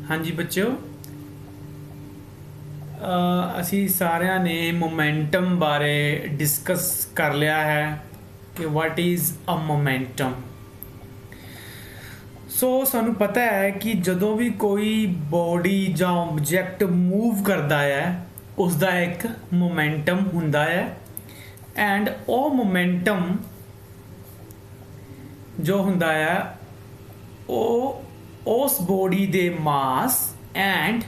हाँ जी बच्चों, ਅਸੀਂ ਸਾਰਿਆਂ ਨੇ ਮੋਮੈਂਟਮ ਬਾਰੇ ਡਿਸਕਸ ਕਰ ਲਿਆ ਹੈ ਕਿ ਵਾਟ ਇਜ਼ ਅ ਮੋਮੈਂਟਮ। ਸੋ ਸਾਨੂੰ ਪਤਾ ਹੈ ਕਿ ਜਦੋਂ ਵੀ ਕੋਈ ਬੋਡੀ ਜਾਂ ਆਬਜੈਕਟ ਮੂਵ ਕਰਦਾ ਹੈ ਉਸ ਦਾ ਇੱਕ ਮੋਮੈਂਟਮ ਹੁੰਦਾ ਹੈ ਐਂਡ ਉਹ ਮੋਮੈਂਟਮ ਜੋ ਹੁੰਦਾ ਹੈ ਉਹ ਉਸ ਬੋਡੀ ਦੇ ਮਾਸ ਐਂਡ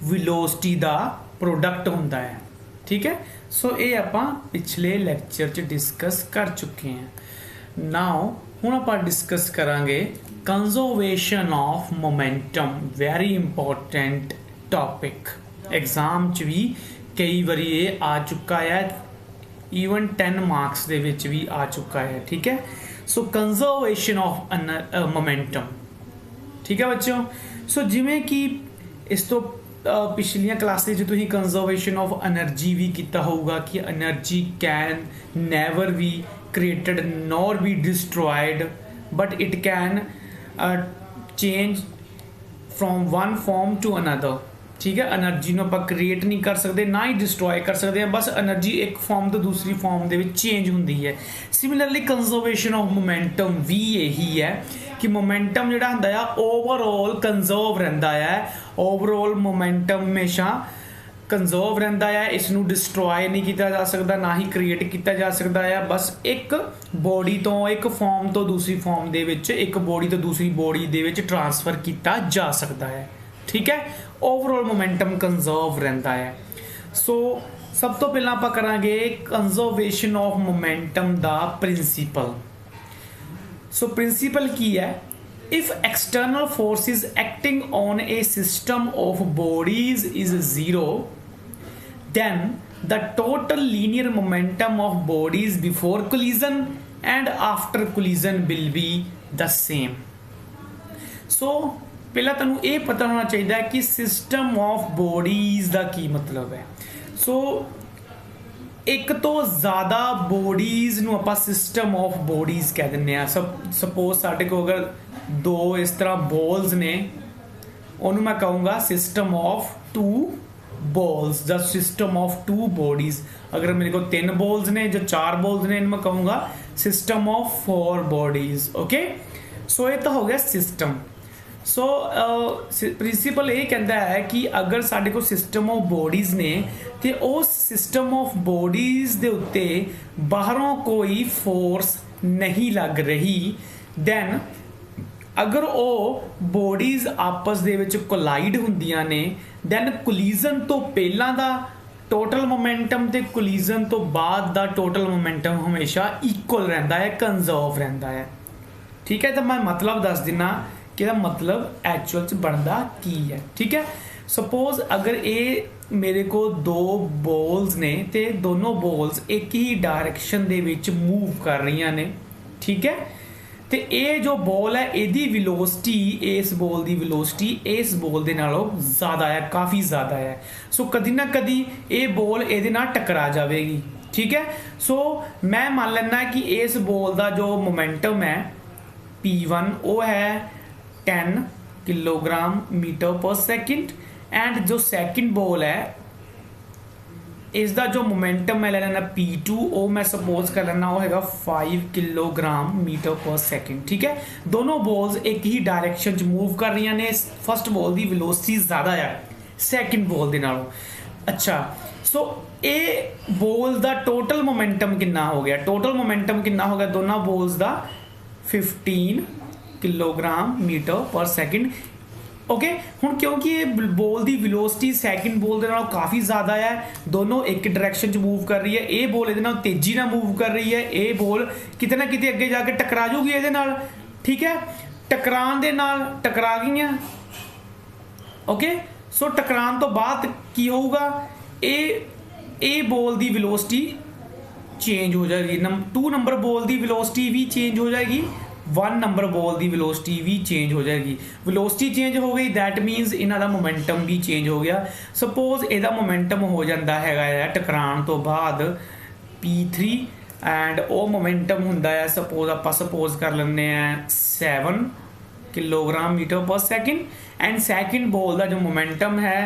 ਵੈਲੋਸਿਟੀ ਦਾ प्रोडक्ट होंदा है। ठीक है, सो ये आपां पिछले लैक्चर च डिस्कस कर चुके हैं। नाउ हुण आपां डिस्कस करांगे conservation of momentum, very important topic. Exam च भी कई बारी ये आ चुका है, ईवन 10 मार्क्स दे विच भी आ चुका है। ठीक है, सो कंजर्वेशन ऑफ मोमेंटम। ठीक है बच्चों, सो जिवें कि इस तो पिछलियां क्लासेज तुसीं कंजर्वेशन ऑफ एनर्जी भी किया होगा कि energy can never be created nor be destroyed but it can change from one form to another. ठीक है, एनर्जी ਨੂੰ ਆਪਾਂ ਕ੍ਰੀਏਟ ਨਹੀਂ ਕਰ ਸਕਦੇ, ਨਾ ਹੀ ਡਿਸਟਰੋਏ ਕਰ ਸਕਦੇ ਹਾਂ, ਬਸ એનર્ਜੀ ਇੱਕ ਫਾਰਮ ਤੋਂ ਦੂਸਰੀ ਫਾਰਮ ਦੇ ਵਿੱਚ ਚੇਂਜ ਹੁੰਦੀ ਹੈ। ਸਿਮਿਲਰਲੀ ਕੰਜ਼ਰਵੇਸ਼ਨ ਆਫ ਮੋਮੈਂਟਮ ਵੀ ਇਹੀ ਹੈ ਕਿ ਮੋਮੈਂਟਮ ਜਿਹੜਾ ਹੁੰਦਾ ਆ ਓਵਰਆਲ ਕੰਜ਼ਰਵ ਰਹਿੰਦਾ ਹੈ। ਓਵਰਆਲ ਮੋਮੈਂਟਮ ਹਮੇਸ਼ਾ ਕੰਜ਼ਰਵ ਰਹਿੰਦਾ ਹੈ, ਇਸ ਨੂੰ ਡਿਸਟਰੋਏ ਨਹੀਂ ਕੀਤਾ ਜਾ ਸਕਦਾ, ਨਾ ਹੀ ਕ੍ਰੀਏਟ ਕੀਤਾ ਜਾ ਸਕਦਾ ਹੈ। ਬਸ ਇੱਕ ਬੋਡੀ ਤੋਂ ਇੱਕ ਫਾਰਮ ਤੋਂ ਦੂਸਰੀ ਫਾਰਮ ਦੇ ਵਿੱਚ, ਇੱਕ ਬੋਡੀ ਤੋਂ ਦੂਸਰੀ ਬੋਡੀ ਦੇ ਵਿੱਚ ਟ੍ਰਾਂਸਫਰ ਕੀਤਾ ਜਾ ਸਕਦਾ ਹੈ। ठीक है, ओवरऑल मोमेंटम कंजर्व रहता है। सो सब तो पहला आप करांगे कंजर्वेशन ऑफ मोमेंटम दा प्रिंसीपल। सो प्रिंसीपल की है, if external forces acting on a system of bodies is zero, then the total linear momentum of bodies before collision and after collision will be the same। So ਪਹਿਲਾਂ ਤੁਹਾਨੂੰ ਇਹ ਪਤਾ ਹੋਣਾ ਚਾਹੀਦਾ ਹੈ ਕਿ ਸਿਸਟਮ ਆਫ ਬੋਡੀਜ਼ ਦਾ ਕੀ ਮਤਲਬ ਹੈ। ਸੋ ਇੱਕ ਤੋਂ ਜ਼ਿਆਦਾ ਬੋਡੀਜ਼ ਨੂੰ ਆਪਾਂ ਸਿਸਟਮ ਆਫ ਬੋਡੀਜ਼ ਕਹਿ ਦਿੰਦੇ ਆ। ਸਪੋਜ਼ ਸਾਡੇ ਕੋਲ ਅਗਰ ਦੋ ਇਸ ਤਰ੍ਹਾਂ ਬੋਲਸ ਨੇ, ਉਹਨੂੰ ਮੈਂ ਕਹੂੰਗਾ ਸਿਸਟਮ ਆਫ ਟੂ ਬੋਲਸ ਜਾਂ ਸਿਸਟਮ ਆਫ ਟੂ ਬੋਡੀਜ਼। ਅਗਰ ਮੇਰੇ ਕੋਲ 3 ਬੋਲਸ ਨੇ ਜਾਂ 4 ਬੋਲਸ ਨੇ, ਇਹਨੂੰ ਮੈਂ ਕਹੂੰਗਾ ਸਿਸਟਮ ਆਫ 4 ਬੋਡੀਜ਼। ਓਕੇ, ਸੋ ਇਹ ਤਾਂ ਹੋ ਗਿਆ ਸਿਸਟਮ। सो प्रिंसीपल ये कहता है कि अगर साढ़े को सिस्टम ऑफ बॉडीज़ ने तो उस सिस्टम ऑफ बॉडीज़ के उत्ते बाहरों कोई फोर्स नहीं लग रही, दैन अगर वो बॉडीज़ आपस दे विच कोलाइड हुंदियां ने, दैन कोलिजन तो पहला दा टोटल मोमेंटम ते कोलिजन तो बाद दा टोटल मोमेंटम हमेशा इक्वल रहिंदा है, कंजर्व रहिंदा है। ठीक है, तो मैं मतलब दस दिना कि मतलब एक्चुअल च बनता की है। ठीक है, सपोज अगर ये मेरे को दो बॉल्स ने ते दोनों बॉल्स एक ही डायरेक्शन दे विच मूव कर रही ने। ठीक है, तो ये जो बॉल है इसकी वेलोसिटी, इस बॉल की वेलोसिटी इस बॉल के नालों ज़्यादा है, काफ़ी ज़्यादा है। सो कदी ना कदी ये बॉल ये नाल टकरा जाएगी। ठीक है, सो मैं मान लेना कि इस बॉल का जो मोमेंटम है P1 वो है 10 किलोग्राम मीटर पर सेकंड, एंड जो सेकंड बॉल है इसका जो मोमेंटम मैं ले लेना P2, वो मैं सपोज कर लेना वो हैगा 5 किलोग्राम मीटर पर सेकंड। ठीक है, दोनों बॉल्स एक ही डायरेक्शन च मूव कर रही ने। फर्स्ट बॉल की वेलोसिटी ज़्यादा है सेकंड बॉल के नालों। अच्छा, सो ये बॉल का टोटल मोमेंटम कितना हो गया? टोटल मोमेंटम कितना हो गया दोनों बॉल्स का? 15 किलोग्राम मीटर पर सेकंड। ओके, हुण क्योंकि ये बॉल की वेलोसिटी सैकेंड बॉल के नालों काफ़ी ज़्यादा है, दोनों एक डायरेक्शन च मूव कर रही है, ये बॉल ये तेजी ना मूव कर रही है, ये बॉल किते ना किते अगे जाके टकरा जूगी ये नाल। ठीक है, टकरान दे नाल टकरा गई। ओके, सो टकरान तो बाद की होगा, ये बॉल की वेलोसिटी चेंज हो जाएगी। 2 नंबर बॉल की वेलोसिटी भी चेंज हो जाएगी, 1 नंबर बॉल की वेलोसिटी भी चेंज हो जाएगी। वेलोसिटी चेंज हो गई, दैट मीनस इन्हां दा मोमेंटम भी चेंज हो गया। सपोज इहदा मोमेंटम हो जाता है टकराण तो बाद P3 एंड वो मोमेंटम हुंदा है, सपोज आप सपोज कर लें 7 किलोग्राम मीटर पर सैकेंड। एंड सैकेंड बॉल का जो मोमेंटम है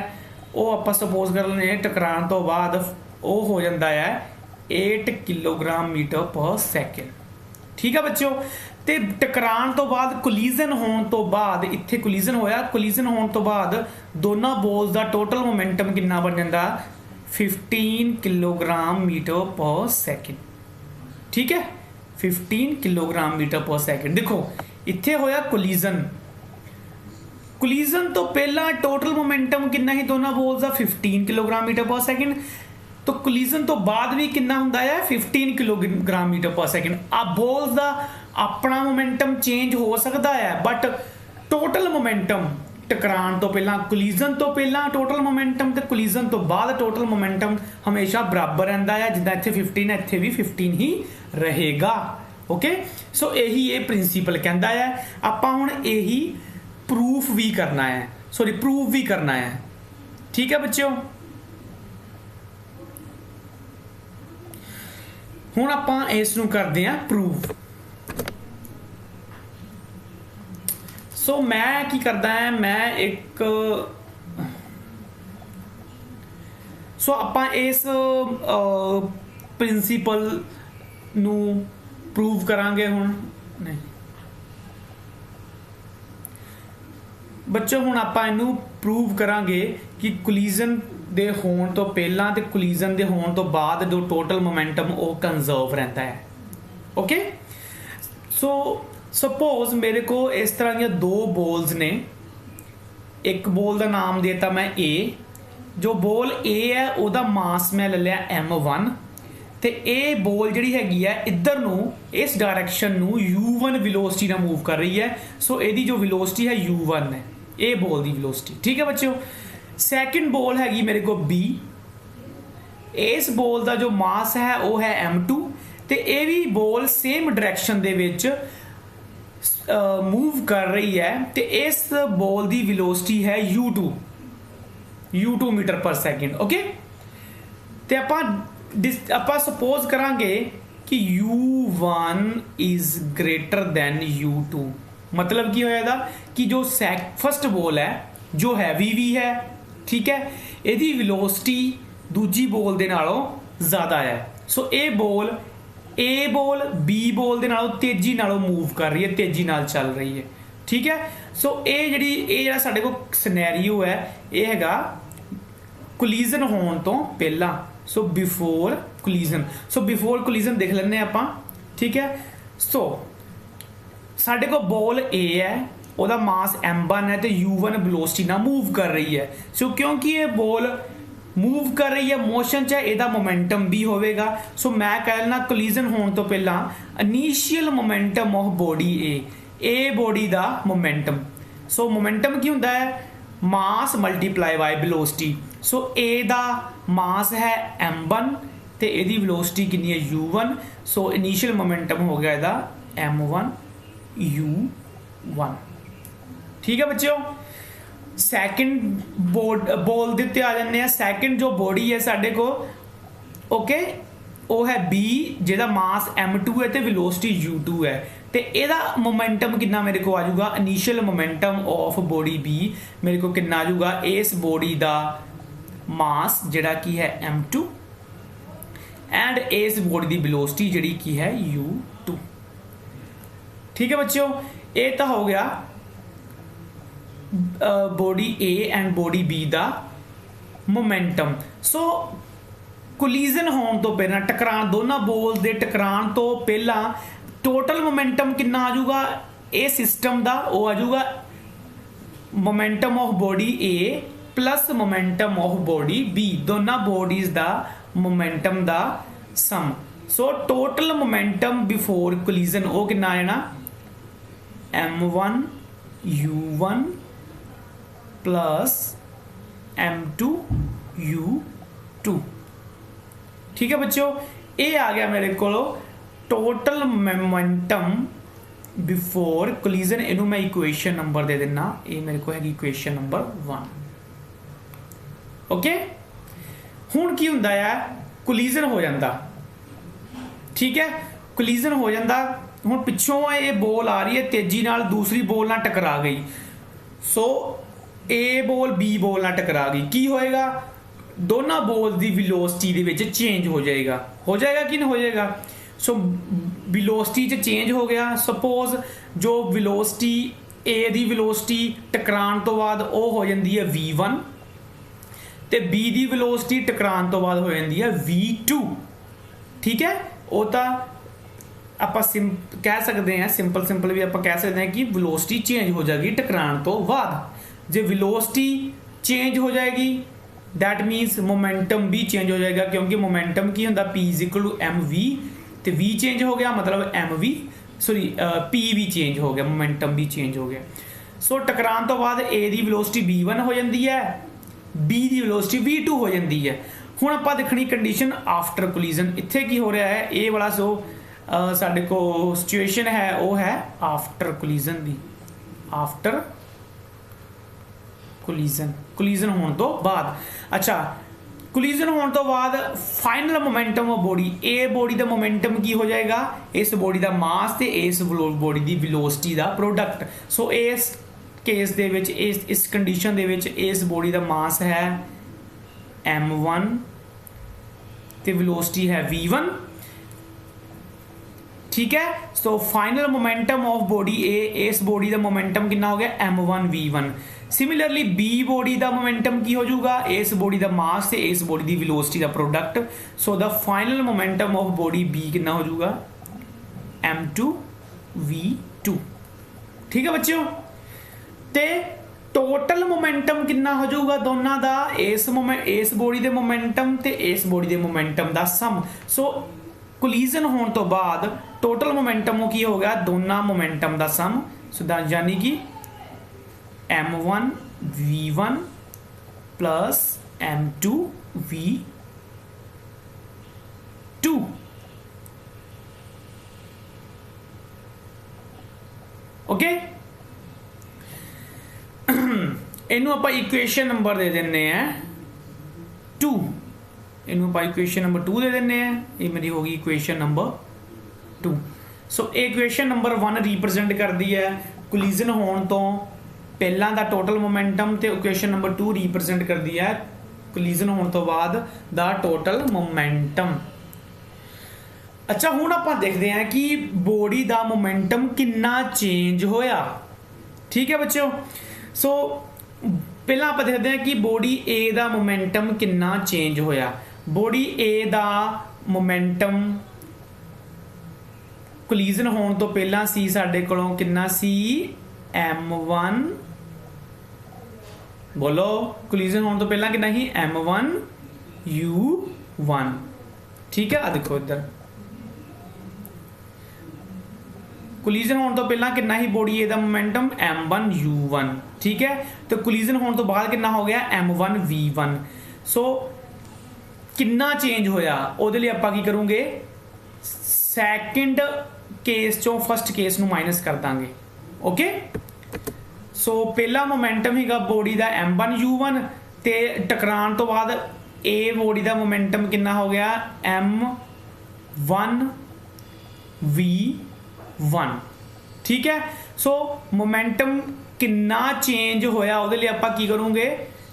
वो आप सपोज कर लें टकराने तो बाद वो हो जाता है 8 किलोग्राम मीटर पर सैकेंड। ठीक है बच्चों, तो टकराने तो बाद कोलिजन होने तो बाद इत्थे कोलिजन होया, कोलिजन होने तो बाद दोनों बॉल्स का टोटल मोमेंटम कितना बन जाता 15 किलोग्राम मीटर पर सैकेंड। ठीक है, 15 किलोग्राम मीटर पर सैकेंड। देखो इत्थे होया कोलिजन, कोलिजन तो पहला टोटल मोमेंटम कितना ही दोनों बॉल्स का 15 किलोग्राम मीटर पर सैकेंड, तो कोलिजन तो बाद भी कितना हुंदा है 15 किलोग्राम मीटर पर सैकेंड। अब बॉल्स का अपना मोमेंटम चेंज हो सकता है बट टोटल मोमेंटम टकरान तो पहला कोलिजन तो पहला टोटल मोमेंटम ते कोलिजन तो बाद टोटल मोमेंटम हमेशा बराबर रहता है, जिदा इत्थे 15 है इत्थे भी 15 ही रहेगा। ओके, सो यही ये प्रिंसीपल कहता है। आपां हुण यही प्रूफ भी करना है, सॉरी प्रूफ भी करना है। ठीक है बच्चों, हुण आपां इस नूं करदे हां प्रूफ। सो मैं की करदा है, मैं एक सो आपां इस प्रिंसीपल नूं प्रूव करांगे हुण। नहीं बच्चों, हुण आपां इनू प्रूव करांगे कि कोलिजन दे होण तो पहला ते कोलिजन दे होण तो बाद जो टोटल मोमेंटम वो कंजर्व रहता है। ओके, सो सपोज मेरे को इस तरह दी दो बॉल्स ने, एक बॉल का नाम देता मैं ए, जो बॉल ए है उसका मास मैं ले लिया M1 ते ए बॉल जिहड़ी हैगी है इधर नू इस डायरैक्शन नू U1 वेलोसिटी नाल मूव कर रही है। सो ਇਹਦੀ जो वेलोसिटी है U1 है, ए बॉल की वेलोसिटी। ठीक है बच्चों, सैकेंड बॉल हैगी मेरे को B, इस बॉल का जो मास है वो है M2 ते ये भी ball same direction they which move कर रही है ते इस बॉल की वेलोसिटी है U2 मीटर पर सैकेंड। ओके, ते आपां सपोज करांगे कि U1 is greater than U2, मतलब की होएगा कि जो फर्स्ट बॉल है जो हैवी भी है, ठीक है, ਇਹਦੀ वेलोसिटी दूजी बॉल दे नालों ज़्यादा है। सो ए बॉल बी बॉल दे नालों तेजी नालों मूव कर रही है, तेजी नाल चल रही है। ठीक है, सो ये जिहड़ा साडे कोल सिनेरियो है ये हैगा कोलिजन होण तो पहला, so before collision. So before collision देख लेने आपां। ठीक है, सो साडे को बॉल ए है, ਉਹਦਾ मास M1 है तो U1 वेलोसिटी ना मूव कर रही है। सो क्योंकि ये बॉल मूव कर रही है मोशन च, ਇਹਦਾ मोमेंटम भी होवेगा। सो मैं कह लेना कोलिजन होने तो पहला initial momentum of body A body का मोमेंटम। सो मोमेंटम की होंदा है मास मल्टीप्लाई बाय वेलोसिटी। सो ए दा मास है M1 ते ਇਹਦੀ वेलोसिटी कितनी है U1। सो इनीशियल मोमेंटम हो गया ਇਹਦਾ M1 U1। ठीक है बच्चों, सैकेंड बॉल दिते आ जाने। सैकेंड जो बॉडी है साडे को, ओके, वो है बी जिहदा मास M2 है तो वेलोसिटी U2 है, तो ਇਹਦਾ मोमेंटम कितना मेरे को आ जाऊगा, initial momentum of body B मेरे को कितना आ जाऊगा, इस बॉडी का मास जिहड़ा की है M2 एंड इस बॉडी की वेलोसिटी जिहड़ी की है U2। ठीक है बच्चों, ये तो हो गया body A and body B का मोमेंटम। सो कोलिजन होने तो पहला टकरान दोनों बॉल्स के टकरान तो पहला टोटल मोमेंटम कितना आ जाऊगा इस सिस्टम का, वो आ जाऊगा momentum of body A plus momentum of body B, दोनों बॉडीज का मोमेंटम का sum. So total momentum before collision वो कितना आ जाना M1 U1 plus M2 U2। ठीक है बच्चों, ये आ गया मेरे को टोटल मोमेंटम बिफोर कोलिजन। इनू मैं इक्वेशन नंबर दे देना, ये मेरे को है इक्वेशन नंबर 1। ओके, हुण की हुंदा है कोलिजन हो जाता। ठीक है, कोलिजन हो जाता हुण पिछों ये बॉल आ रही है तेजी नाल दूसरी बॉल नाल टकरा गई, सो ए बॉल बी बॉल नाल टकरा गई, की होएगा दोनों बॉल की विलोसिटी दे विच चेंज हो जाएगा कि नहीं हो जाएगा। सो विलोसिटी च चेंज हो गया। सपोज जो विलोसिटी ए दी विलोसिटी टकराण तो बाद वो हो जाती है V1 ते बी दी विलोसिटी टकराण तो बाद हो जाती है V2। ठीक है, वो तो आप कह सकते हैं सिंपल भी आप कह सकते हैं कि विलोसिटी चेंज हो जाएगी टकराण तो बाद। जो विलोसिटी चेंज हो जाएगी दैट मीनस मोमेंटम भी चेंज हो जाएगा, क्योंकि मोमेंटम की होंदा P = mv तो V चेंज हो गया मतलब mv सॉरी P भी चेंज हो गया, मोमेंटम भी चेंज हो गया। सो टकराण तो बाद A दी वेलोसिटी V1 हो जाती है, B दी वेलोसिटी V2 हो जाती है। हुण आपां देखणी कंडीशन आफ्टर कोलिजन, इत्थे की हो रहा है ये वाला सो साडे को सिचुएशन है वो है आफ्टर कोलिजन दी, आफ्टर कोलिजन होने तो बाद। अच्छा, कोलिजन होने तो बाद final momentum of body, A body का मोमेंटम की हो जाएगा इस बॉडी का मास ते इस बॉडी की वेलोसिटी का प्रोडक्ट। सो इस केस दे विच इस कंडीशन दे विच इस बॉडी का मास है m1 ते वेलोसिटी है v1। ठीक है, so final momentum of body A, इस बॉडी का मोमेंटम कितना हो गया m1 v1। Similarly B body का मोमेंटम की हो जाऊगा इस बॉडी का मास से इस बॉडी की वेलोसिटी का product. So the final momentum of body B कितना हो जाऊगा m2 v2। ठीक है बच्चों, ते टोटल मोमेंटम कितना हो जाऊगा दोनों का, इस बॉडी के मोमेंटम ते इस बॉडी के मोमेंटम का सम। सो कोलिजन होने तो बाद टोटल मोमेंटम की हो गया दोनों मोमेंटम का सम। सो यानी कि m1 v1 plus m2 v2। Okay, इनू आप इक्वेशन नंबर दे देने हैं 2, इनू आप इक्वेशन नंबर 2 दे देने हैं। ये मेरी होगी equation number 2। So equation number 1 represent करती है कोलिजन होने तो पहला दा टोटल मोमेंटम, ते इक्वेशन नंबर 2 रिप्रजेंट करती है कोलिजन होने तो बाद दा टोटल मोमेंटम। अच्छा, हुण आपां देखते हैं कि बॉडी दा मोमेंटम कितना चेंज होया। ठीक है बच्चों, सो पहला आप देखते हैं कि बॉडी ए दा मोमेंटम कितना चेंज होया। बॉडी ए दा मोमेंटम कोलिजन होने तो पहला सी साडे कोलों कितना सी m1, बोलो कोलिजन होने तो पहला कितना ही m1 u1। ठीक है, आ देखो इधर कोलिजन होने तो पहला कितना ही बॉडी ए दा मोमेंटम m1 u1। ठीक है, तो कोलिजन होने तो बाद कितना हो गया m1 v1। सो कितना चेंज होया ਉਹਦੇ ਲਈ ਆਪਾਂ ਕੀ करूँगे सैकेंड केस चों फर्स्ट केस ਨੂੰ माइनस कर दांगे। ओके, सो पहला मोमेंटम हैगा बॉडी का m1 u1 ते टकराण तो बाद ए बॉडी का मोमेंटम कितना हो गया m1 v1। ठीक है, सो मोमेंटम कितना चेंज होया ਉਹਦੇ ਲਈ ਆਪਾਂ ਕੀ करूँगे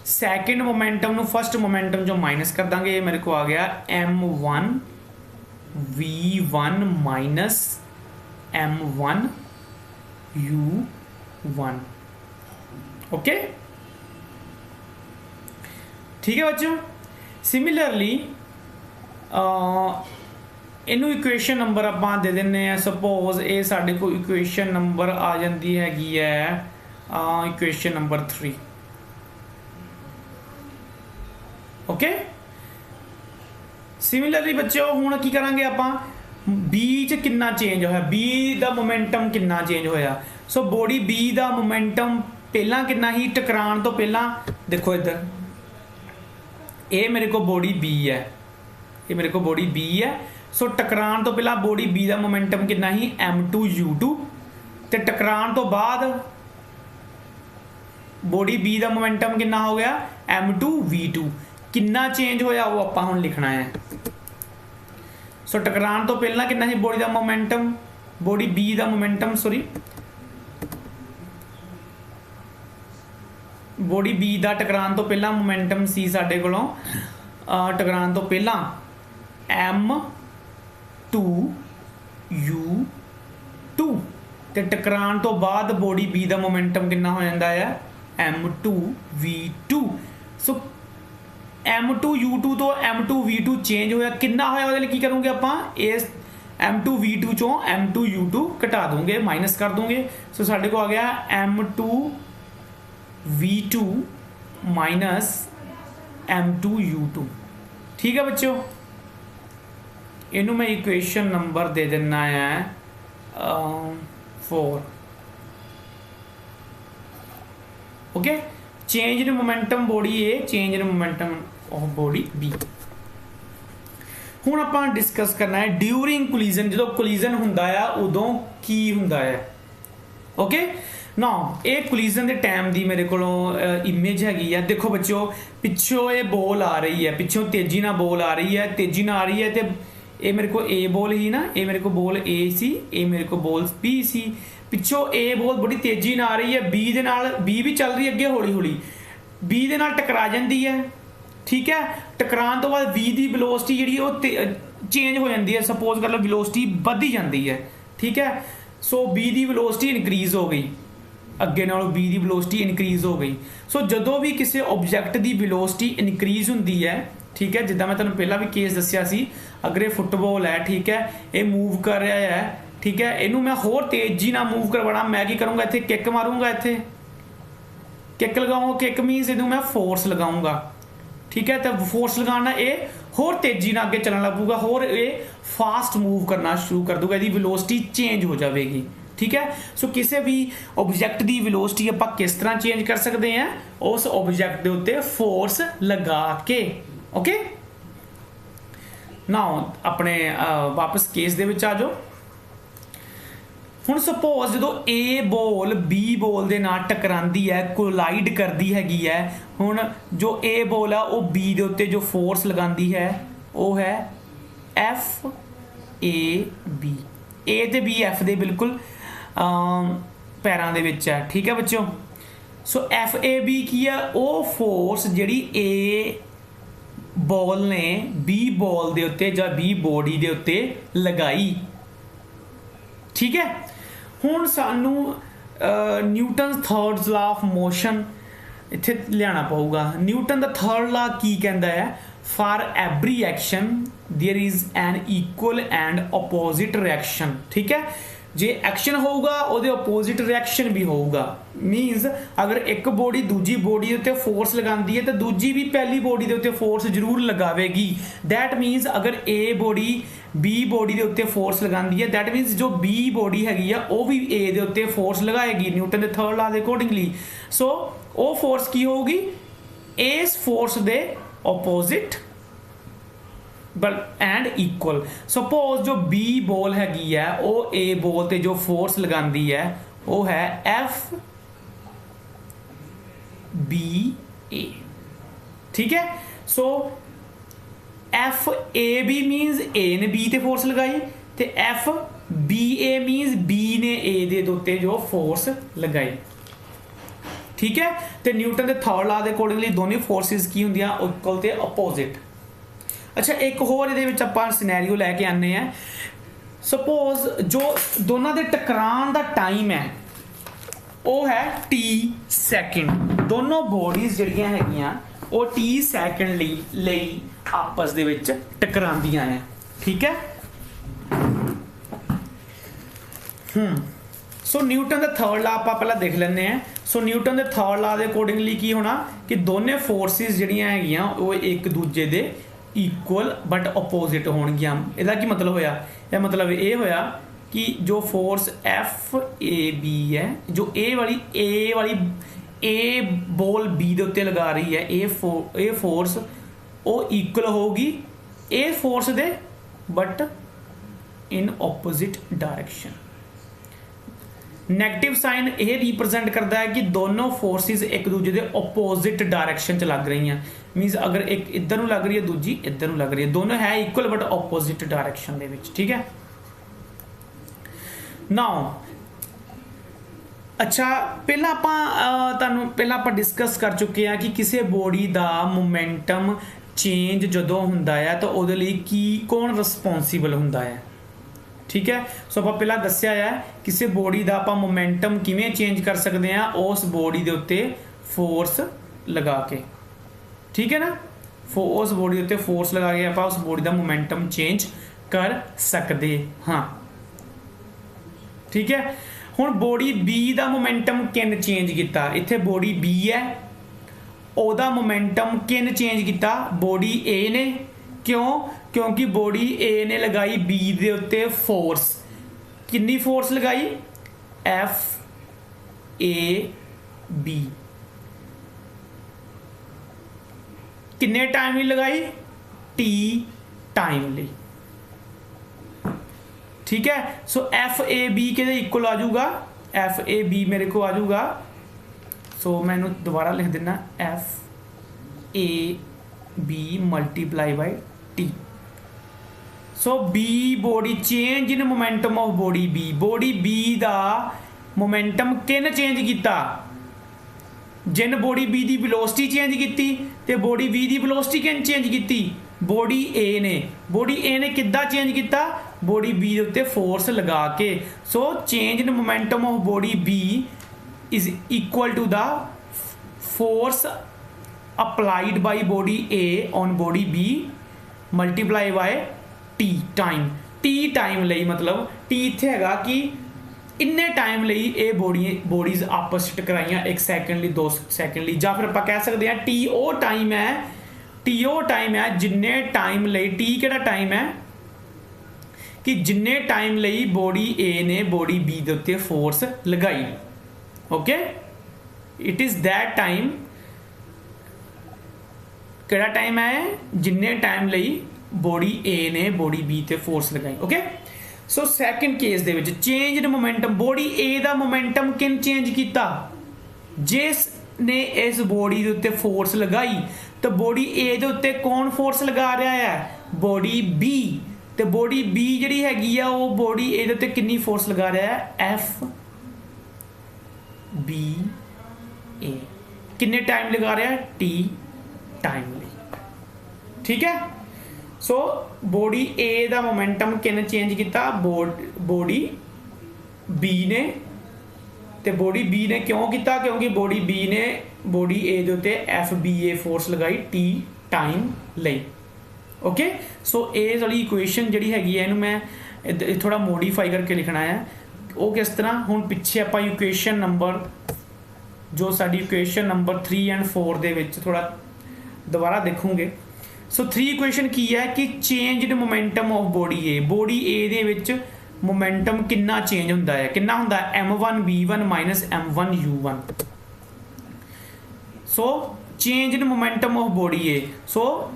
सैकेंड मोमेंटम ਨੂੰ फर्स्ट मोमेंटम जो माइनस कर देंगे। ये मेरे को आ गया m1 v1 minus m1 u1। Okay, ठीक है बच्चों। सिमिलरली इनू इक्वेशन नंबर आप दे देने हैं। सपोज ये साढ़े को इक्वेशन नंबर आ जाती हैगी है इक्वेशन नंबर 3। ओके, सिमिलरली बच्चों हुण की करांगे आपां बी च कितना चेंज होया, बी दा मोमेंटम कितना चेंज होया। सो बॉडी बी दा मोमेंटम पहला कितना ही टकराण तो पहला, देखो इधर ये मेरे को बॉडी बी है, ये मेरे को बॉडी बी है। सो टकराण तो पहला बॉडी बी दा मोमेंटम कितना ही m2 u2 ते टकराण तो बाद बॉडी बी दा मोमेंटम कितना हो गया m2 v2। कितना चेंज होया वो आपां हुण लिखना है। सो टकराण तो पहला कितना ही बॉडी का मोमेंटम बॉडी बी का मोमेंटम सॉरी बॉडी बी का टकरान तो पहला मोमेंटम सी साडे कोलों टकरान तो पहला m2u2 ते टकरान तो बाद बॉडी बी का मोमेंटम कितना हो जाता है m2v2 सो m2u2 तो m2v2 चेंज होया कितना होया ਉਹਦੇ ਲਈ ਕੀ ਕਰੋਗੇ ਆਪਾਂ ਇਸ m2v2 ਚੋਂ m2u2 ਘਟਾ ਦੋਗੇ ਮਾਈਨਸ ਕਰ ਦੋਗੇ ਸੋ ਸਾਡੇ ਕੋ ਆ ਗਿਆ m2v2 माइनस m2u2 ठीक है बच्चों इनू मैं इक्वेशन नंबर दे देना है 4 okay change in momentum body A change in momentum of body B हुण आपां डिस्कस करना है ड्यूरिंग कोलिजन जो कोलिजन हुंदा है उदों की हुंदा है ओके ना ये कोलिजन के टाइम की मेरे को इमेज हैगी है देखो बच्चों पिछों ये बॉल आ रही है पिछों तेजी ना बॉल आ रही है तेजी ना आ रही है तो ये मेरे को ए बॉल ही ना ये मेरे को बॉल ए सी ये मेरे को बॉल बी सी पिछों ए बॉल बड़ी तेजी ना आ रही है बी दे नाल बी भी चल रही है अगे हौली हौली बी दे नाल टकरा जाती है ठीक है टकरान तो बाद बी की वेलोसिटी जी चेंज हो जाती है सपोज कर लो वेलोसिटी बढ़ी जाती है ठीक है सो बी की वेलोसिटी इनक्रीज हो गई अगे नालों बी की वेलोसिटी इनक्रीज हो गई सो जदों भी किसी ऑब्जैक्ट की वेलोसिटी इनक्रीज होंदी है ठीक है जिद्दां मैं तुहानूं पहला भी केस दस्सिया सी अगर ये फुटबॉल है ठीक है ये मूव कर रहा है ठीक है इनू मैं होर तेजी ना मूव करवाना मैं की करूँगा इत्थे किक मारूंगा इत्थे किक लगाऊंगा किक मीनस इनू मैं फोर्स लगाऊंगा ठीक है तो फोर्स लगाना ये होर तेजी ना अगे चलना लगूगा होर ये फास्ट मूव करना शुरू कर दूगा इसकी वेलोसिटी चेंज हो जाएगी ठीक है सो किसी भी ऑब्जैक्ट की वेलोसिटी आप किस तरह चेंज कर सकते हैं उस ऑब्जैक्ट के उत्ते फोर्स लगा के ओके ना अपने वापस केस दे विच आ जाओ हुण सपोज जो ए बॉल बी बॉल दे नाल टकरांदी है कोलाइड करदी हैगी है हुण जो ए बॉल है वो बी दे उत्ते जो फोर्स लगांदी है वो है एफ ए बी ए ते बी एफ दे बिल्कुल पैरां दे विच है ठीक है बच्चों सो एफ ए बी की है वो फोर्स जिहड़ी ए बॉल ने बी बॉल दे उत्ते जां बी बॉडी दे उत्ते लगाई ठीक है हुण सानू Newton third law of motion इत्थे लियाना पऊगा न्यूटन दा थर्ड लॉ की कहंदा है for every action there is an equal and opposite reaction ठीक है जे एक्शन होगा ਉਹਦੇ अपोजिट रिएक्शन भी होगा मीनस अगर एक बॉडी दूजी बॉडी उत्ते फोर्स लगाती है तो दूजी भी पहली बॉडी के उत्ते फोर्स जरूर लगावेगी दैट मीनस अगर ए बॉडी बी बॉडी के उत्ते फोर्स लगाती है दैट मीनस जो बी बॉडी हैगी है वो भी ए के उत्ते फोर्स लगाएगी न्यूटन के थर्ड लॉ के अकॉर्डिंगली सो वो फोर्स की होगी इस फोर्स के अपोजिट एंड इक्वल सपोज जो बी बॉल हैगी है वो ए बॉल ते जो फोर्स लगाती है वो है एफ बी ए ठीक है सो एफ ए बी मीनस ए ने बी ते फोर्स लगाई ते एफ बी ए मीनस बी ने ए दे उत्ते जो फोर्स लगाई ठीक है तो न्यूटन के थर्ड लॉ के अकॉर्डिंगली दोनों फोर्सिस की होंदियां इक्वल ते अपोजिट अच्छा एक होर ये सिनेरियो लैके आने हैं सपोज जो दोनों के टकरान का टाइम है वो है टी सैकेंड दोनों बॉडीज जिहड़ियां हैगियां वो टी सैकेंड लई आपस दे विच टकरांदियां हैं ठीक है सो न्यूटन का थर्ड लॉ आप पहला देख लेने हैं सो न्यूटन के थर्ड लॉ के अकॉर्डिंगली की होना कि दोनों फोर्सिस जिहड़ियां हैगियां वो एक दूजे दे इक्वल बट अपोजिट होणगियां इहदा की मतलब होया यह मतलब ये होया कि जो फोर्स एफ ए बी है जो ए वाली ए बॉल बी दे उत्ते लगा रही है ए फोर्स वो इक्वल होगी ए फोर्स दे but in opposite direction negative sign ये रिप्रजेंट करता है कि दोनों फोर्सिस एक दूजे के अपोजिट डायरेक्शन च लग रही हैं मीनस अगर एक इधर लग रही है दूजी इधर लग रही है दोनों है इक्वल बट अपोजिट डायरेक्शन दे विच ठीक है नाउ अच्छा पहला आप डिस्कस कर चुके हैं कि किसी बॉडी का मोमेंटम चेंज जो हुंदा है तो उहदे लई की कौन रिस्पोंसिबल हुंदा है। ठीक है, सो आप पहला दस्या है किसी बॉडी का आप मोमेंटम किवें चेंज कर सकते हैं, उस बॉडी के उत्ते फोर्स लगा के। ठीक है ना, उस बॉडी के उत्ते फोर्स लगा के आप उस बॉडी का मोमेंटम चेंज कर सकते हाँ। ठीक है, हुण बॉडी बी का मोमेंटम किन चेंज किया, इत्थे बॉडी बी है ओदा मोमेंटम किन चेंज किया, बॉडी ए ने। क्यों, क्योंकि बॉडी ए ने लगाई बी दे उत्ते फोर्स, कितनी फोर्स लगाई, एफ ए बी, किन्ने टाइम लगाई, टी टाइम ली। ठीक है, सो एफ ए बी के इक्वल आ जाऊगा, एफ ए बी मेरे को आ जाऊगा, सो मैं दोबारा लिख देना F A B multiply by T. So B body change in momentum of body B का मोमेंटम किन चेंज किया, जिन बॉडी बी की वेलोसिटी चेंज की तो बॉडी बी की वेलोसिटी किन चेंज की, बॉडी ए ने किद्दां चेंज किया, बॉडी बी के उत्ते फोर्स लगा के। So change in momentum of body B is equal to the force applied by body A on body B multiply by T time. T time लई मतलब T इत्थे हैगा कि इन्ने टाइम लई ये बॉडीज आपस में टकराइयां, 1 सैकेंड ली 2 सैकेंड ली, या फिर आप कह सकते हैं टी ओ टाइम है जिन्ने टाइम लई, टी केड़ा टाइम है कि जिन्ने टाइम लई बॉडी ए ने बॉडी बी के उत्ते फोर्स लगाई। Okay, it is that time, केड़ा टाइम है, जिन्ने टाइम लई बॉडी ए ने बॉडी बी ते फोर्स लगाई। ओके, सो सैकेंड केस दे विच चेंज इन मोमेंटम, बॉडी ए दा मोमेंटम किन चेंज किया, जिस ने इस बॉडी के उत्ते फोर्स लगाई तो बॉडी ए दे उत्ते कौन फोर्स लगा रहा है, बॉडी बी, तो बॉडी बी जिहड़ी हैगी आ वो बॉडी ए दे उत्ते कितनी फोर्स लगा रहा है, एफ बी ए, कितने टाइम लगा रहा है, टी टाइम ली। ठीक है, सो बॉडी ए दा मोमेंटम किन चेंज किया, बॉडी बी ने, ते बॉडी बी ने क्यों किया, क्योंकि बॉडी बी ने बॉडी ए दे उत्ते एफ बी ए फोर्स लगाई टी टाइम लई। ओके, सो ए वाली इक्वेशन जिहड़ी हैगी है इहनूं मैं थोड़ा मोडिफाई करके लिखना है। वो किस तरह, हुण पिछे आपां इक्वेशन नंबर जो साडी इक्वेशन नंबर 3 एंड 4 दे विच थोड़ा दोबारा देखोगे। सो 3 इक्वेशन की है कि change in momentum of body ए दे विच मोमेंटम कितना चेंज हुंदा है, कितना हुंदा है, m1 v1 minus m1 u1। So change in momentum of body ए, सो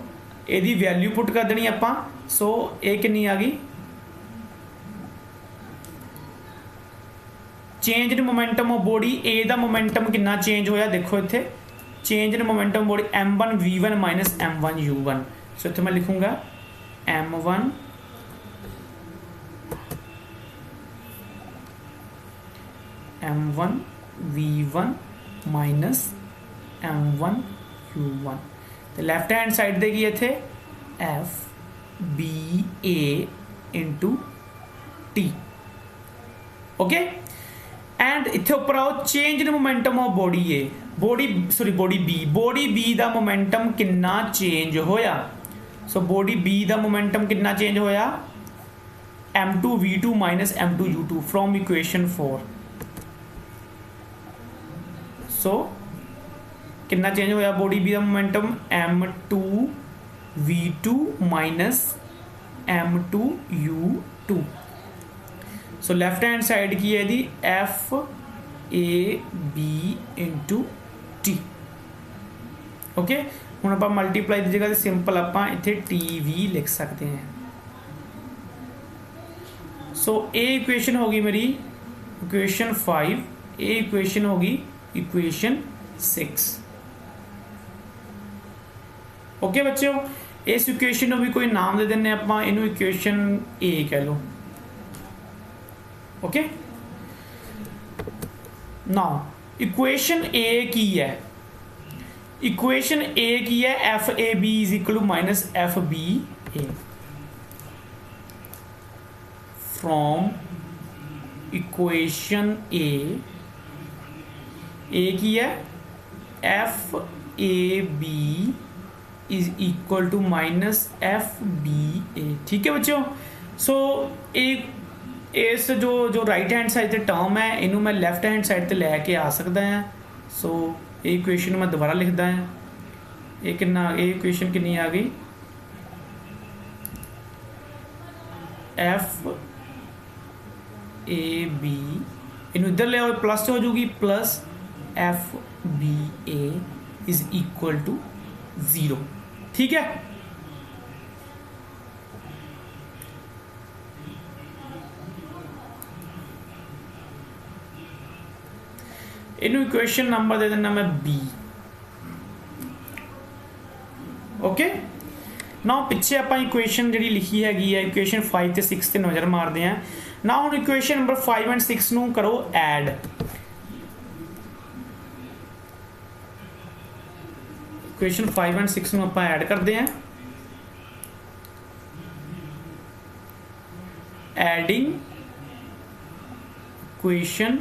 यदि वैल्यू पुट कर देनी आपां, सो ये कितनी आ गई, change in momentum of body ए दा मोमेंटम कितना चेंज होया, देखो इत्थे change in momentum body m1 v1 minus m1 u1। So इत्थे मैं लिखूंगा m1 v1 minus m1 u1, तो लैफ्ट हैंड साइड दे की इत्थे F B A into T. Okay, and इत्थे उपर आओ change in momentum of body A, body B दा मोमेंटम कितना चेंज होया। सो बॉडी बी दा मोमेंटम कितना चेंज होया, m2 v2 minus m2 u2 from equation 4। सो कितना चेंज होया बॉडी बी दा momentum, m2 v2 minus m2 u2। So left hand side की है the F A B into T. Okay, हुण आप मल्टीप्लाई की जगह सिंपल आप इत्थे टी वी लिख सकते हैं। सो ए इक्वेशन होगी मेरी इक्वेशन 5, ए इक्वेशन होगी इक्वेशन 6। ओके बच्चों, इस इक्वेशन को भी कोई नाम दे देने आप, इनू इक्वेशन ए कह लो। ओके। नाउ इक्वेशन ए की है, इक्वेशन ए की है F A B is equal to minus F B A from equation A की है F A B is equal to minus F B A. ठीक है बच्चों, सो एक इस जो राइट हैंड साइड से टर्म है इनू मैं लैफ्ट हैंड साइड से लैके आ सकता है। सो ये इक्वेशन मैं दोबारा लिखदा है, ये कितना ये इक्वेशन कितनी आ गई, एफ ए बी इनू इधर ले आओ प्लस हो जाऊगी plus F B A is equal to 0। ठीक है, इनू इक्वेशन नंबर दे देना मैं बी। ओके, ना पिछे आप इक्वेशन जी लिखी हैगी है इक्वेशन 5 ते 6 ते नज़र मारते हैं ना। हम इक्वेशन नंबर 5 एंड 6 नू करो ऐड। इक्वेशन 5 एंड 6 नू आप ऐड करते हैं, adding equation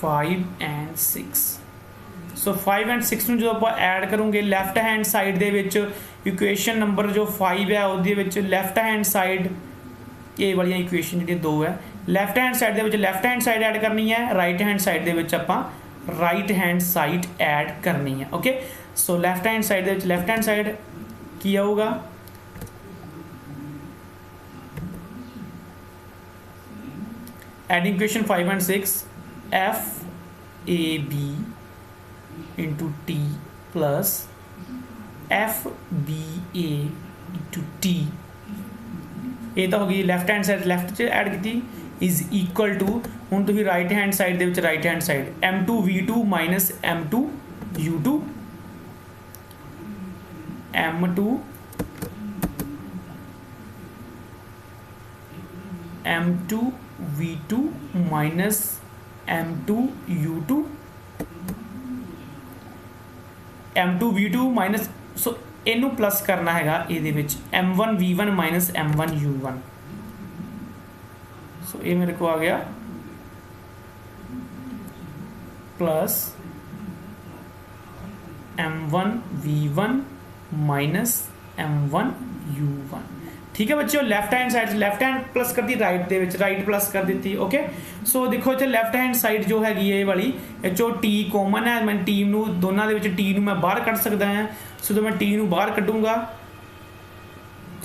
5 and 6। So 5 and 6 ਨੂੰ ਜਦੋਂ ਆਪਾਂ ਐਡ ਕਰੋਗੇ ਲੈਫਟ ਹੈਂਡ ਸਾਈਡ ਦੇ ਵਿੱਚ ਇਕੁਏਸ਼ਨ ਨੰਬਰ ਜੋ 5 ਹੈ ਉਹਦੇ ਵਿੱਚ ਲੈਫਟ ਹੈਂਡ ਸਾਈਡ ਇਹ ਵਾਲੀਆਂ ਇਕੁਏਸ਼ਨ ਜਿਹੜੀਆਂ ਦੋ ਹੈ ਲੈਫਟ ਹੈਂਡ ਸਾਈਡ ਦੇ ਵਿੱਚ ਲੈਫਟ ਹੈਂਡ ਸਾਈਡ ਐਡ ਕਰਨੀ ਹੈ, ਰਾਈਟ ਹੈਂਡ ਸਾਈਡ ਦੇ ਵਿੱਚ ਆਪਾਂ ਰਾਈਟ ਹੈਂਡ ਸਾਈਡ ਐਡ ਕਰਨੀ ਹੈ। Okay, so left hand side ਦੇ ਵਿੱਚ ਲੈਫਟ ਹੈਂਡ ਸਾਈਡ ਕੀ ਆਊਗਾ, adding equation 5 and 6 F A B into T plus F B A into T. ये तो होगी लैफ्ट हैंड साइड लैफ्ट च ऐड की इज इक्वल टू हूँ तुम राइट हैंड साइड दे right hand side M2 V2 minus M2 U2 M2 M2 V2 minus M2 U2 M2 V2 minus so इनू plus करना हैगा ये M1 V1 minus M1 U1। सो ये मेरे को आ गया plus M1 V1 minus M1 U1। ठीक है बच्चों, left hand side left hand plus कर दी राइट दे विच राइट प्लस कर दी। ओके, सो देखो इतने लैफ्ट हैंड साइड जो हैगी ये वाली जो टी कॉमन है, मैं टी नू दोनों दे विच टी नू मैं बाहर कढ़ सकदा हां। सो जो मैं टी नू बाहर कढ़ूंगा,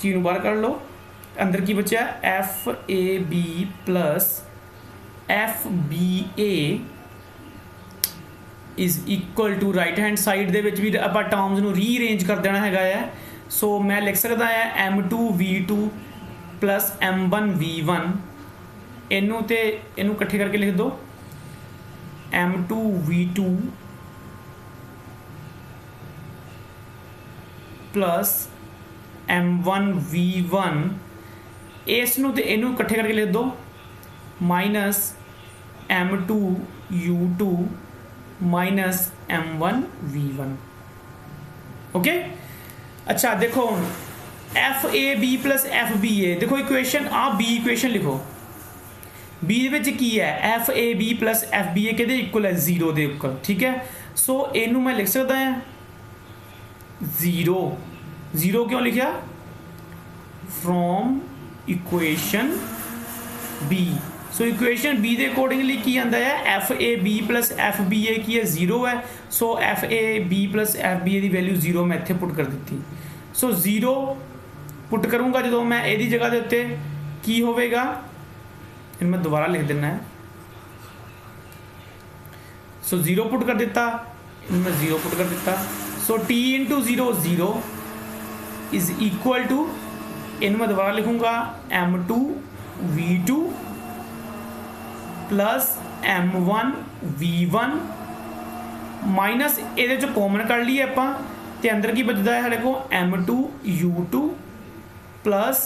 टी नू बाहर कढ़ लो, अंदर की बचा F A B plus F B A is equal to right hand side दे विच भी आपां टर्म्स नू रीअरेंज कर देना हैगा है। सो मैं लिख सकता है M2 V2 plus M1 V1 इनू ते इनू इकट्ठे करके लिख दो M2 V2 plus M1 V1 इसनू ते इनू इकट्ठे करके लिख दो minus M2 U2 minus M1 V1। Okay, अच्छा देखो F A B plus F B A देखो इक्वेशन आप बी इक्वेशन लिखो बी की है F A B plus F B A के इक्वल है 0 के इक्वल। ठीक है, सो इनू मैं लिख सकता है 0 0 क्यों लिखा from equation B. So equation B के अकॉर्डिंगली की आंदा है F A B plus F B A की है 0 है। So F A B plus F B A की वैल्यू 0 मैं इत्थे पुट कर दी। सो 0 पुट करूँगा जो मैं यदी जगह के उत्ते की होगा, इन मैं दोबारा लिख देना है। सो 0 पुट कर दिता, इन मैं 0 पुट कर दिता। So t into 0 0 is equal to इन मैं दोबारा लिखूँगा M2 V2 plus M1 V1 minus ये जो कॉमन कर लीए आप अंदर की बचता है साढ़े को M2 U2 plus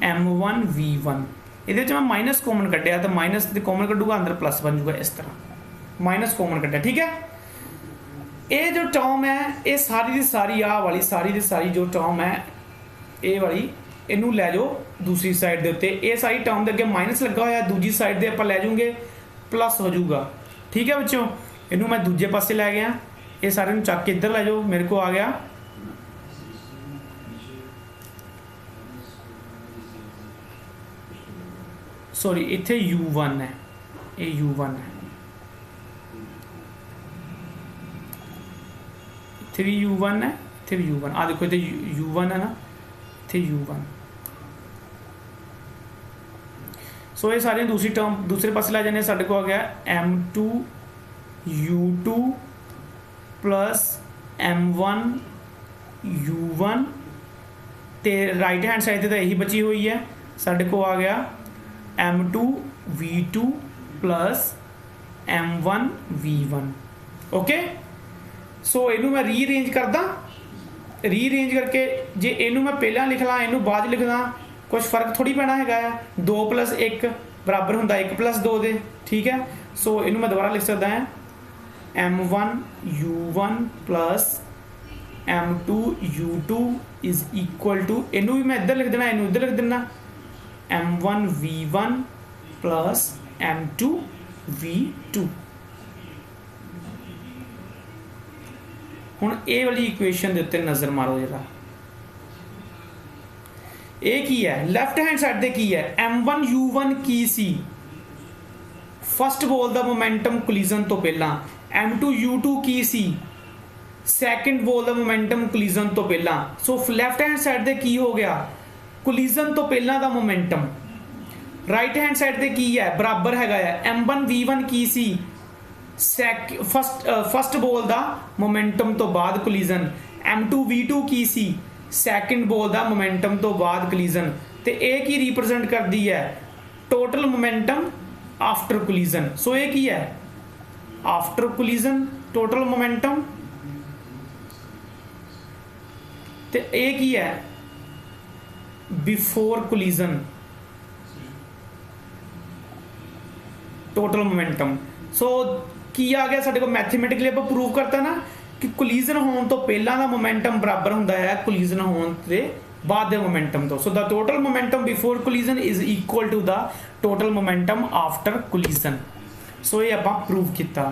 M1 V1 ये मैं माइनस कॉमन कटिया तो माइनस कॉमन कटूगा अंदर प्लस बन जूगा इस तरह। माइनस कॉमन कट्टा, ठीक है। ये जो टर्म है ये सारी की सारी आ वाली सारी की सारी जो टर्म है ये वाली इनू लै जाओ दूसरी साइड के उत्ते, ये सारी टर्म के अगे माइनस लगा हुआ, दूजी साइड से आप लै जाऊँगे प्लस हो जाऊगा, ठीक है बच्चों। इनू मैं दूजे पासे लै गया, ये सारे चक के इधर लै जाओ, मेरे को आ गया सॉरी इत्थे u1 है, ये u1 है, इत्थे भी u1 है, इत्थे भी u1, आ देखो इत्थे u1 है ना, इत्थे u1। सो ये सारी दूसरी टर्म दूसरे पासे ला जाने, साढ़े को आ गया m2 u2 plus m1 u1, तो राइट हैंड साइड तो यही बची हुई है, साढ़े को आ गया m2 v2 plus m1 v1। Okay, सो इनू मैं रीअरेंज करदा, रीअरेंज करके जे इनू मैं पहला लिख ला इनू बाद लिखदा कुछ फर्क थोड़ी पैना है, 2 + 1 बराबर होंदा 1 + 2 दे, ठीक है। सो इनू मैं दोबारा लिख सकता है m1 u1 plus m2 u2 is equal to, इनू भी मैं इधर लिख देना, इनू इधर लिख देना m1 v1 plus m2 v2। हुण ये वाली इक्वेशन के उत्ते नज़र मारो जरा, ये की है लैफ्ट हैंड साइड से की है m1 u1 की सी फस्ट बॉल का मोमेंटम कोलिजन तो पहला, m2 u2 की सी सैकेंड बॉल का मोमेंटम कोलिजन तो पहला। सो लैफ्ट हैंड साइड से की हो गया कोलिजन तो पहला का मोमेंटम, राइट हैंड साइड से की है बराबर है m1 v1 की सी फस्ट बॉल का मोमेंटम तो बाद कोलिजन, m2 v2 की सी सैकेंड बॉल का मोमेंटम तो बाद कोलिजन, तो एक ही रिप्रजेंट करती है टोटल मोमेंटम आफ्टर कोलिजन। सो एक ही है आफ्टर कोलिजन टोटल मोमेंटम, तो एक ही है बिफोर कोलिजन टोटल मोमेंटम। सो की आ गया साडे को मैथमेटिकली आप प्रूव करता ना कि कोलिजन होने तो पहला का मोमेंटम बराबर होंदा है कोलिजन होने के बाद दे मोमेंटम तो। So the total momentum before collision is equal to the total momentum after collision. So ये आपां प्रूव किया।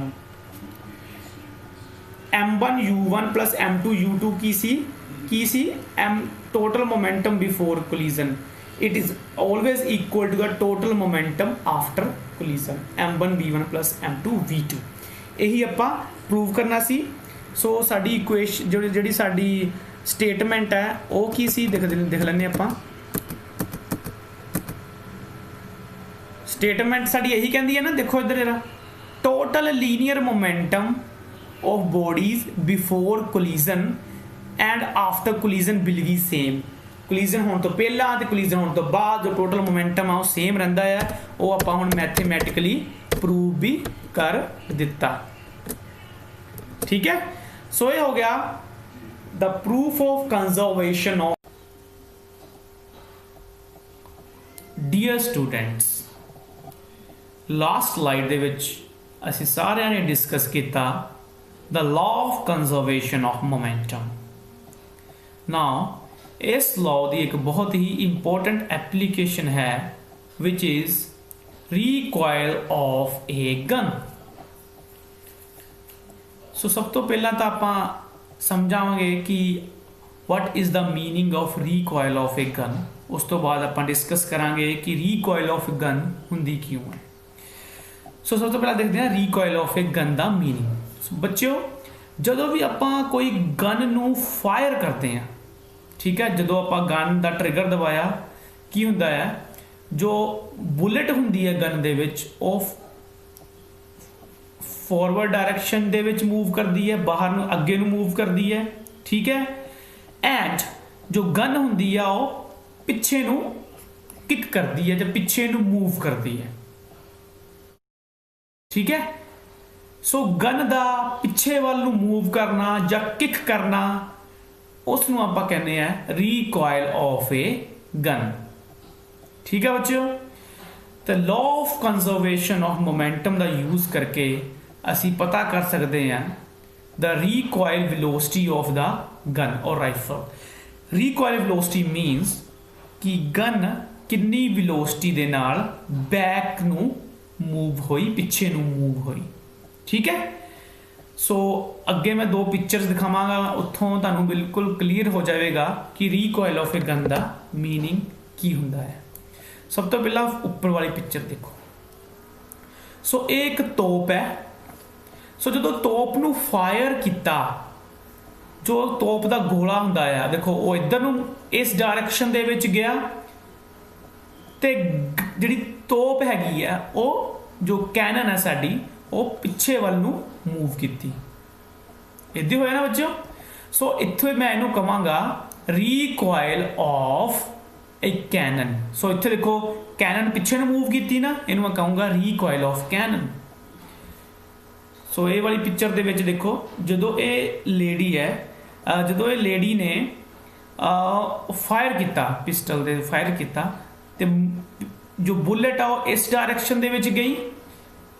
m1 u1 plus m2 u2 की सी m total momentum before collision, it is always equal to the total momentum after collision m1 v1 plus m2 v2। यही आपां prove करना सी। सो साडी equation जिहड़ी साडी statement है वो की सी देख लैंदे आपां। स्टेटमेंट साडी यही कहती है ना, देखो इधर जरा total linear momentum of bodies before collision and after collision will be same. Collision होने तो पहला तो कोलिजन होने तो बाद जो टोटल मोमेंटम है वो सेम रहिंदा है, वो आपां हुण मैथमेटिकली प्रूव भी कर दिता, ठीक है। सो ये हो गया the proof of conservation of. Dear students, last slide दे विच असीं सारिਆਂ ने डिस्कस किया the law of conservation of momentum. Now इस लॉ की एक बहुत ही इंपॉर्टेंट एप्लीकेशन है which is recoil of a gun. So सब तो पहला तो आप समझावांगे कि what is the meaning of recoil of a gun, उस तो बाद आप डिस्कस करांगे कि रिकॉइल ऑफ ए गन हुंदी क्यों है। सो सब तो पहला देखते हैं रिकॉइल ऑफ ए गन का मीनिंग। बच्चों जदों भी आप कोई गन नू फायर करते हैं, ठीक है, जदों आप गन का ट्रिगर दबाया की हुंदा है, जो बुलेट हुंदी है gun they which of forward direction they which move करती है, बाहर नू अगे नू मूव करती है, ठीक है। एंड जो गन हुंदी है वो पिछे नू किक करती है, जब पिछे नू मूव करती है, ठीक है। सो गन दा पिछे वाल नू मूव करना या किक करना उसनू आपां कहने हैं रिकॉइल ऑफ ए गन, ठीक है बच्चों। तो law of conservation of momentum का यूज करके ਅਸੀਂ पता कर सकते हैं the recoil velocity of the gun or rifle। recoil velocity means कि गन कितनी velocity दे नाल बैक नू मूव होई, पिछे नू मूव होई। ठीक है, सो अगे मैं दो पिक्चर्स दिखावांगा, उत्थों तुहानू बिल्कुल क्लीयर हो जाएगा कि recoil ऑफ ए गन दा मीनिंग की हुंदा है। सब तो पहला ऊपर वाली पिक्चर देखो। सो एक तोप है। सो जो तोप नू फायर किया, जो तोप का गोला हुंदा है, देखो वो इधर नू इस डायरैक्शन दे विच गया ते जिहड़ी तोप हैगी है वो जो कैनन है साडी वो पिछे वाल नू मूव कीती। इदां होया ना बच्चों। सो इत्थे मैं इहनू कहांगा रिकॉइल ऑफ ए कैनन। सो इत्थे देखो कैनन पिछे नू मूव कीती ना, इहनू मैं कहूँगा रिकॉइल ऑफ कैनन। सो ये वाली पिक्चर दे विच देखो जदों ये लेडी है, जदों ये लेडी ने फायर किया, पिस्टल दे फायर किया ते जो बुलेट आ इस डायरैक्शन दे विच गई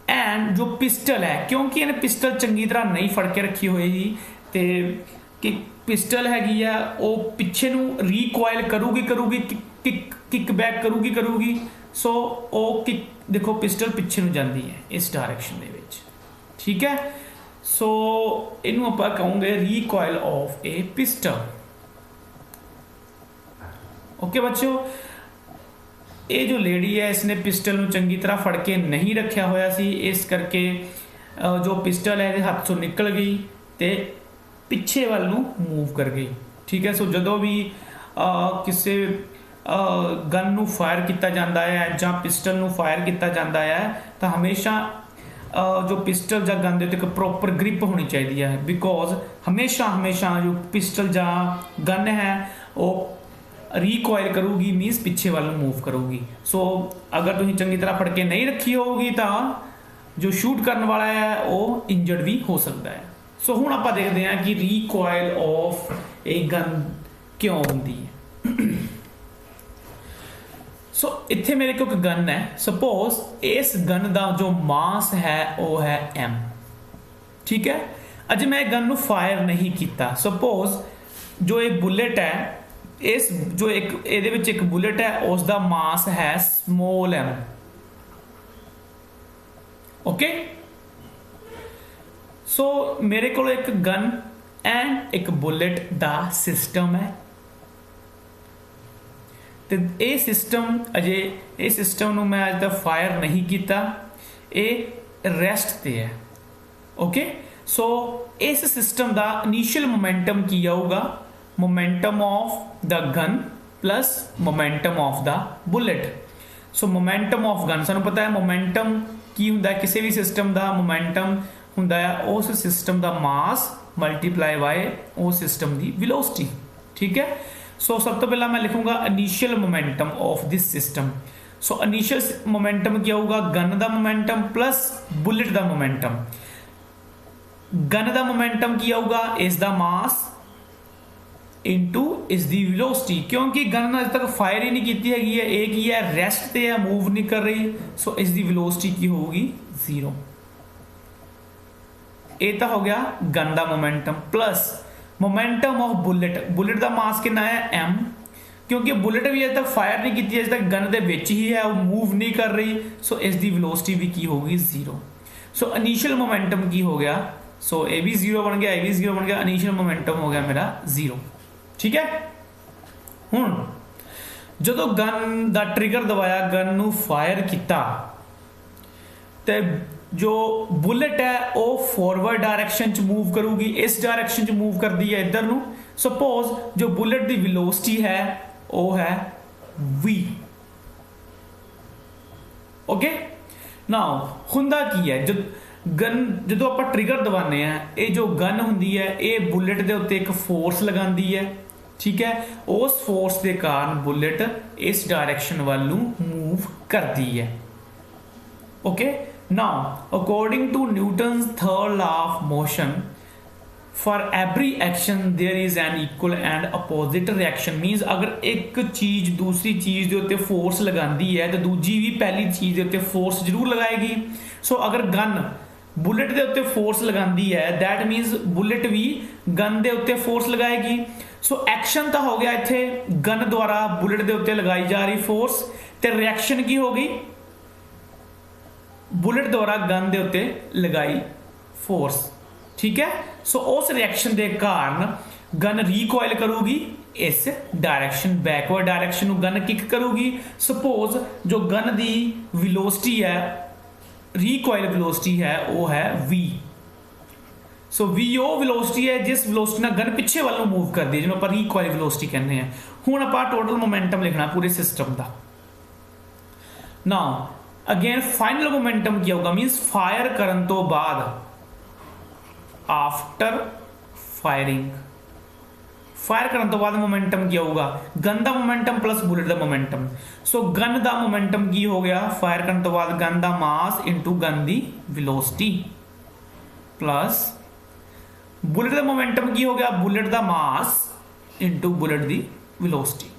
एंड जो पिस्टल है, क्योंकि इन्हें पिस्टल चंगी तरह नहीं फड़ के रखी हुई थी ते कि पिस्टल हैगी है वो पिछे नू रिकॉइल करूगी किक बैक करूगी। सो वो किक देखो पिस्टल पिछे नू जाती है इस डायरैक्शन दे विच। ठीक है, सो इनू आपां कहोंगे recoil of a pistol. Okay बच्चों, ये जो लेडी है इसने पिस्टल नू चंगी तरह फड़ के नहीं रखा होया सी, इस करके जो पिस्टल है हाथ चों निकल गई ते पिछे वाल नू मूव कर गई। ठीक है, सो जदों भी किसी गन नू फायर किया जाता है जां पिस्टल नू फायर किया जाता है तो हमेशा जो पिस्टल जां गन दे उत्ते एक प्रॉपर ग्रिप होनी चाहिए है, बिकॉज हमेशा जो पिस्टल जां गन है वो रिकॉइल करूगी मीनस पिछे वाल मूव करूगी। सो अगर तुम चंगी तरह फड़ के नहीं रखी होगी तो जो शूट करने वाला है वो इंजर्ड भी हो सकता है। सो हुण आपां देखते हैं कि रिकॉइल ऑफ ए गन क्यों होंदी है। सो इत्थे मेरे को एक गन है, सपोज इस गन का जो मास है वो है M। ठीक है, अज मैं गन नू फायर नहीं किया, सपोज जो एक बुलेट है इस जो एक बुलेट है उसका मास है स्मॉल m। ओके, सो मेरे को एक गन एंड एक बुलेट दा सिस्टम है ते ये सिस्टम अजे ये सिस्टम नू मैं अज तक फायर नहीं किया, ये रेस्ट ते है। ओके, सो इस सिस्टम का इनिशियल मोमेंटम की आऊगा, momentum of the gun plus momentum of the bullet. So momentum of gun सानू पता है मोमेंटम की हुंदा है, किसी भी सिस्टम का मोमेंटम हुंदा है उस सिस्टम का मास मल्टीप्लाई बाय उस सिस्टम की वेलोसिटी। ठीक है, सो सब तो पहला मैं लिखूंगा initial momentum of this system. So initial momentum क्या होगा, गन का मोमेंटम प्लस बुलेट का मोमेंटम। गन का मोमेंटम की आऊगा इसका मास इनटू इस दी वेलोसिटी, क्योंकि गन अज तक फायर ही नहीं की हैगी है, एक ही है रेस्ट ते है, मूव नहीं कर रही। सो इस दी वेलोसिटी की होगी 0। ये तो हो गया गन का momentum plus momentum of bullet. Bullet का मास कितना है M, क्योंकि बुलेट भी अज तक फायर नहीं की, अज तक गन के विच ही है, वो मूव नहीं कर रही। सो इस दी वेलोसिटी भी की होगी 0। सो इनिशियल मोमेंटम की हो गया, सो ये भी 0 बन गया, ये भी 0 बन गया, इनिशियल मोमेंटम हो गया मेरा 0। ठीक है, हुण जदों गन का ट्रिगर दबाया, गन नू फायर किया ते जो बुलेट है वो फॉरवर्ड डायरैक्शन च मूव करूगी, इस डायरैक्शन च मूव कर दी है इधर नू। सपोज जो बुलेट की वेलोसिटी है वो है v। ओके, नाउ हुंदा की है जो गन जो आप ट्रिगर दबाने हैं, ये जो गन हुंदी है ये बुलेट के उत्ते एक फोर्स लगाती है। ठीक है, उस फोर्स के कारण बुलेट इस डायरैक्शन वाल मूव करती है। Okay, now according to Newton's third law of motion for every action there is an equal and opposite reaction. Means अगर एक चीज दूसरी चीज के उत्ते फोर्स लगाती है तो दूजी भी पहली चीज के उत्ते फोर्स जरूर लगाएगी। सो अगर गन बुलेट के उत्ते फोर्स लगाती है, दैट मीनस बुलेट भी गन के उत्ते फोर्स लगाएगी। सो एक्शन तो हो गया इत्थे गन द्वारा बुलेट के उत्ते लगाई जा रही फोर्स, तो रिएक्शन की हो गई बुलेट द्वारा गन के उत्ते लगाई फोर्स। ठीक है, सो उस रिएक्शन के कारण गन रिकॉइल करूगी इस डायरेक्शन, बैकवर्ड डायरेक्शन में गन किक करूगी। सपोज जो गन की वेलोसिटी है, रिकॉइल वेलोसिटी है, वो है v। सो v वो वेलोसिटी है जिस वेलोसिटी ਨਾਲ गन पिछे वाल मूव करती है, जिन्होंने आप रिकॉइल वेलोसिटी कहते हैं। हुण आप टोटल मोमेंटम लिखना पूरे सिस्टम का। नाउ अगेन फाइनल मोमेंटम क्या होगा, मीनस फायर करन तो बाद, आफ्टर फायरिंग, फायर करने तो बाद मोमेंटम क्या होगा, गन का मोमेंटम प्लस बुलेट का मोमेंटम। सो गन का मोमेंटम की हो गया, फायर करने तो बाद गन का मास इंटू गन की वेलोसिटी, प्लस बुलेट का मोमेंटम की हो गया, बुलेट का मास इंटू बुलेट की वेलोसिटी।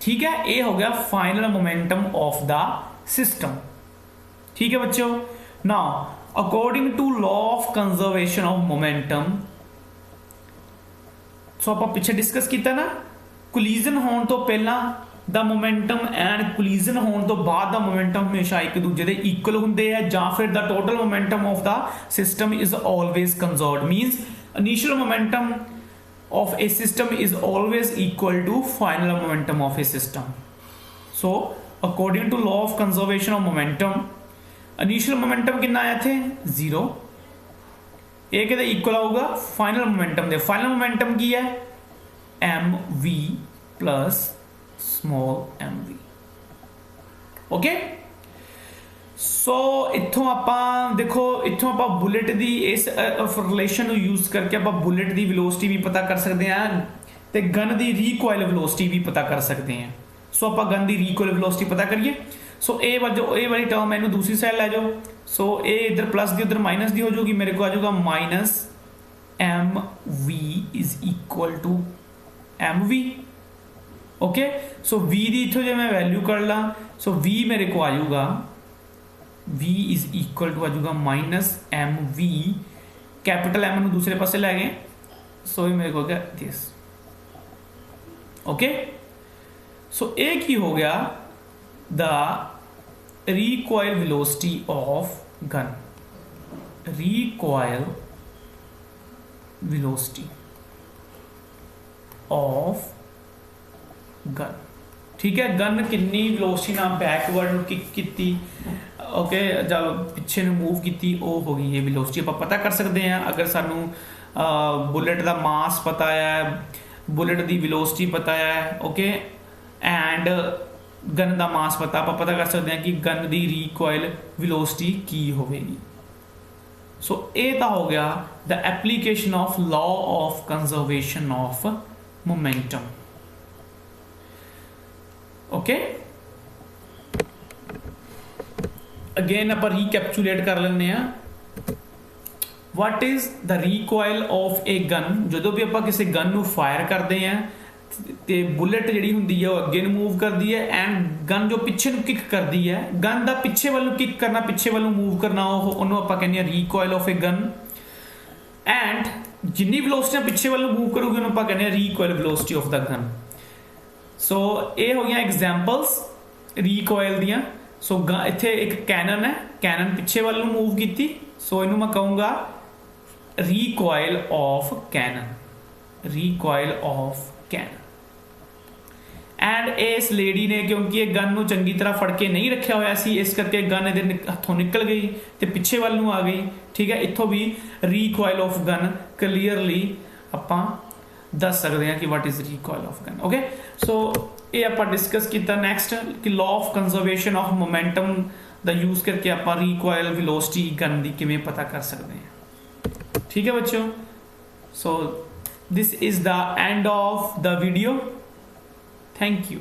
ठीक है, ये हो गया final momentum of the system. ठीक है बच्चों, now according to law of conservation of momentum, so आप पिछे डिस्कस किया ना, कोलिजन होने तो पहला द मोमेंटम एंड कोलिजन होने तो बाद द मोमेंटम हमेशा एक दूजे के इक्वल होंगे है, या फिर the total momentum of the system is always conserved, means initial momentum of a system is always equal to final momentum of a system. So according to law of conservation of momentum, initial momentum कितना आया थे 0, ये कहते equal होगा final momentum दे। Final momentum की है M V plus small M V. Okay, so इथों आप देखो, इथों आप बुलेट की इस रिलेशन यूज करके आप बुलेट की वेलोसिटी भी पता कर सकते हैं, तो गन की रिकॉइल वेलोसिटी भी पता कर सकते हैं। सो आप गन की रिकॉइल वेलोसिटी पता करिए। सो ए वाली टर्म है दूसरी साइड लै जाओ। सो ए इधर प्लस दी उधर माइनस दी हो जाएगी, मेरे को आ जाएगा minus M V is equal to M V. Okay, so V की इतों जो मैं वैल्यू कर ला, सो वी मेरे को आ जाऊगा, वी इज इक्वल टू आ जाऊगा minus M V, capital M दूसरे पासे लै गए, सो ये मेरे को हो गया दिस। ओके, सो ए की हो गया the recoil velocity of gun, recoil velocity of gun। ठीक है, गन कितनी वेलोसिटी ना बैकवर्ड किक की, ओके, जब पिछे मूव की, वो हो गई ये वेलोसिटी आप पता कर सकते हैं। अगर सानू बुलेट का मास पता है, बुलेट की वेलोसिटी पता है, ओके, एंड गन का मास पता, आप पता कर सकते हैं कि गन की रिकॉइल वेलोसिटी की होगी। सो ये तो हो गया the application of law of conservation of momentum. Okay, again आप रीकैप्चुलेट कर लें, what is the recoil of a gun. जो भी आप किसी गन को फायर करते हैं तो बुलेट जी होंगी है अगे मूव करती है, एंड गन जो पिछे किक करती है, गन का पिछे वालों किक करना, पिछे वालों मूव करना, उन्होंने आप कहने recoil of a gun. And जिन्नी वेलोसिटी पिछे वालों मूव करूगी उन्होंने आप कहने recoil velocity of the gun. So ये हो गया एग्जाम्पल्स रिकॉइल दियाँ। सो इत्थे एक कैनन है, कैनन पिछे वालों मूव की, सो इनू मैं कहूँगा recoil of cannon, recoil of cannon. And इस लेडी ने क्योंकि ये गन को चंगी तरह फड़ के नहीं रखा होया सी, इस करके गन ये हथों निकल गई तो पिछे वाल नूं आ गई। ठीक है, इतों भी रिकॉइल ऑफ गन क्लीयरली आप दस सकते हैं कि what is recoil of gun. Okay, so ये आप डिस्कस किया। नैक्सट कि law of conservation of momentum का यूज करके आप रिकॉइल वेलोसिटी गन की किवें पता कर सकते हैं। ठीक है बच्चों, सो this is the end of the video. Thank you.